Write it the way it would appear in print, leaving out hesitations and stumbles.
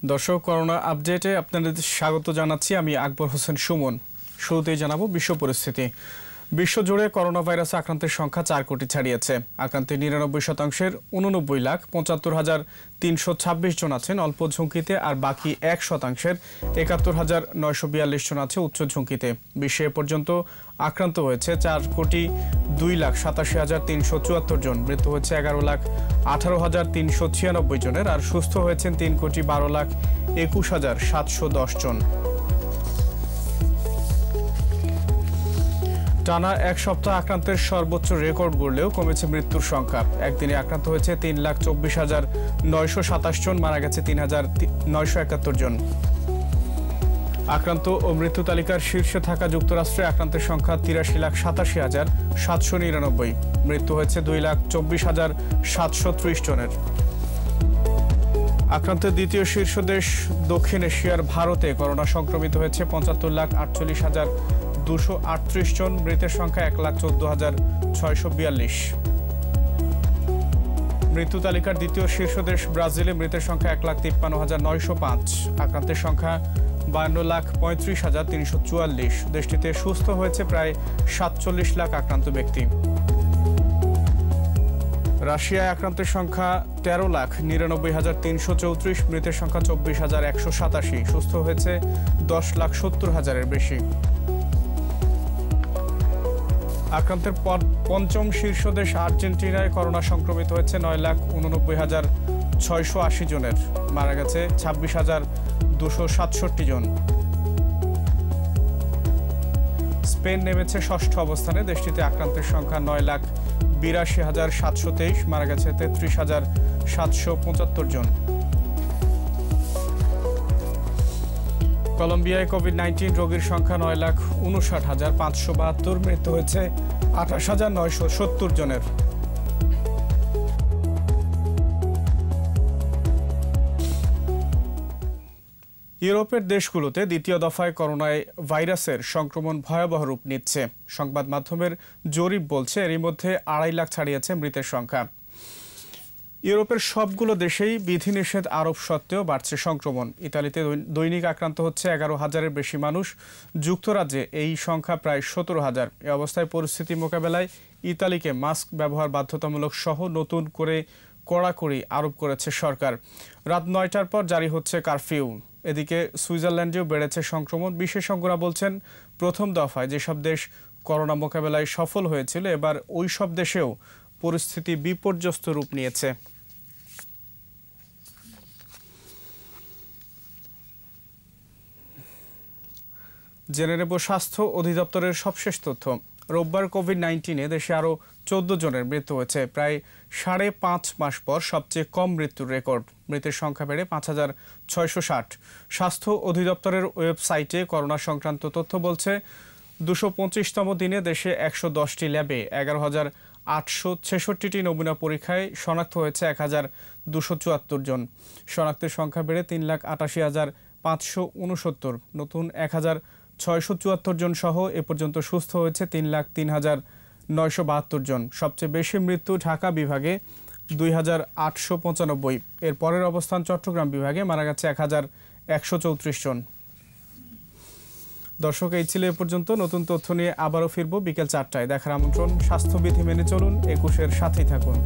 দর্শক, করোনা আপডেটে আপনাদের স্বাগত জানাচ্ছি। আমি আকবর হোসেন সুমন। শুরুতেই জানাবো বিশ্ব পরিস্থিতি। বিশ্বজুড়ে করোনা ভাইরাসে আক্রান্তের সংখ্যা 4 কোটি ছাড়িয়েছে। আক্রান্তের 99%-এর 89,75,326 জন আছেন অল্প ঝুঁকিতে, আর বাকি 1%-এর 71,942 জন আছে উচ্চ ঝুঁকিতে। বিশ্বে এ পর্যন্ত আক্রান্ত হয়েছে 4,02,87,374 জন। মৃত্যু হয়েছে 11,18,396 জনের, আর সুস্থ হয়েছেন 3,12,21,710 জন। টানা এক সপ্তাহ আক্রান্তের সর্বোচ্চ রেকর্ড গড়লেও কমেছে মৃত্যুর সংখ্যা। একদিনে আক্রান্ত হয়েছে 3,24,927 জন, মারা গেছে 3,971 জন। আক্রান্ত ও মৃত্যু তালিকার শীর্ষে থাকা যুক্তরাষ্ট্রে আক্রান্তের সংখ্যা 83,87,799। মৃত্যু হয়েছে 2,24,730 জনের। আক্রান্তের দ্বিতীয় শীর্ষ দেশ দক্ষিণ এশিয়ার ভারতে করোনা সংক্রমিত হয়েছে 75,48,238 জন। মৃতের সংখ্যা 1,14,642। মৃত্যু তালিকার দ্বিতীয় শীর্ষ দেশ ব্রাজিলে মৃতের সংখ্যা 1,53,905। আক্রান্তের সংখ্যা 52,35,344। দেশটিতে সুস্থ হয়েছে প্রায় 47 লাখ আক্রান্ত ব্যক্তি। রাশিয়ায় আক্রান্তের সংখ্যা 13,99,334। মৃতের সংখ্যা 24,187। সুস্থ হয়েছে 10,70,000-এর বেশি। আক্রান্তের পর পঞ্চম শীর্ষ দেশ আর্জেন্টিনায় করোনা সংক্রমিত হয়েছে 9,89,680 জনের। মারা গেছে 26,267 জন। স্পেন নেমেছে ষষ্ঠ অবস্থানে। দেশটিতে আক্রান্তের সংখ্যা 9,82,723। মারা গেছে 33,775 জন। কলম্বিয়ায় কোভিড-19 রোগীর সংখ্যা 9,59,572। মৃত্যু হয়েছে 28,970 জনের। ইউরোপের দেশগুলোতে দ্বিতীয় দফায় করোনায় ভাইরাসের সংক্রমণ ভয়াবহ রূপ নিচ্ছে। সংবাদ মাধ্যমের জরিপ বলছে এরই মধ্যে 2.5 লাখ ছাড়িয়েছে মৃতের সংখ্যা। ইউরোপের সবগুলো দেশেই বিধিনিষেধ আরোপ সত্ত্বেও বাড়ছে সংক্রমণ। ইতালিতে দৈনিক আক্রান্ত হচ্ছে 11,000-এর বেশি মানুষ। যুক্তরাজ্যে এই সংখ্যা প্রায় 17,000। এ অবস্থায় পরিস্থিতি মোকাবেলায় ইতালিকে মাস্ক ব্যবহার বাধ্যতামূলক সহ নতুন করে কড়াকড়ি আরোপ করেছে সরকার। রাত 9টার পর জারি হচ্ছে কারফিউ। এদিকে সুইজারল্যান্ডেও বেড়েছে সংক্রমণ। বিশেষজ্ঞরা বলছেন, প্রথম দফায় যেসব দেশ করোনা মোকাবেলায় সফল হয়েছিল, এবার ওই সব দেশেও পরিস্থিতি বিপর্যস্ত রূপ নিয়েছে। জেনে নেব স্বাস্থ্য অধিদপ্তরের সবশেষ তথ্য। রোববার কোভিড-19-এ দেশে আরও 14 জনের মৃত্যু হয়েছে। প্রায় 5.5 মাস পর সবচেয়ে কম মৃত্যুর রেকর্ড। মৃতের সংখ্যা বেড়ে 5,660। স্বাস্থ্য অধিদপ্তরের ওয়েবসাইটে করোনা সংক্রান্ত তথ্য বলছে, 225তম দিনে দেশে 110টি ল্যাবে 11,866টি নমুনা পরীক্ষায় শনাক্ত হয়েছে 1,274 জন। শনাক্তের সংখ্যা বেড়ে 3,88,569। নতুন 1,674 জন সহ এ পর্যন্ত সুস্থ হয়েছে 3,03,972 জন। সবচেয়ে বেশি মৃত্যু ঢাকা বিভাগে 2,895। এর পরের অবস্থান চট্টগ্রাম বিভাগে, মারা গেছে 1,134 জন। দর্শক, এই ছিল এ পর্যন্ত। নতুন তথ্য নিয়ে আবারও ফিরব বিকেল 4টায়। দেখার আমন্ত্রণ। স্বাস্থ্যবিধি মেনে চলুন, 21-এর সাথেই থাকুন।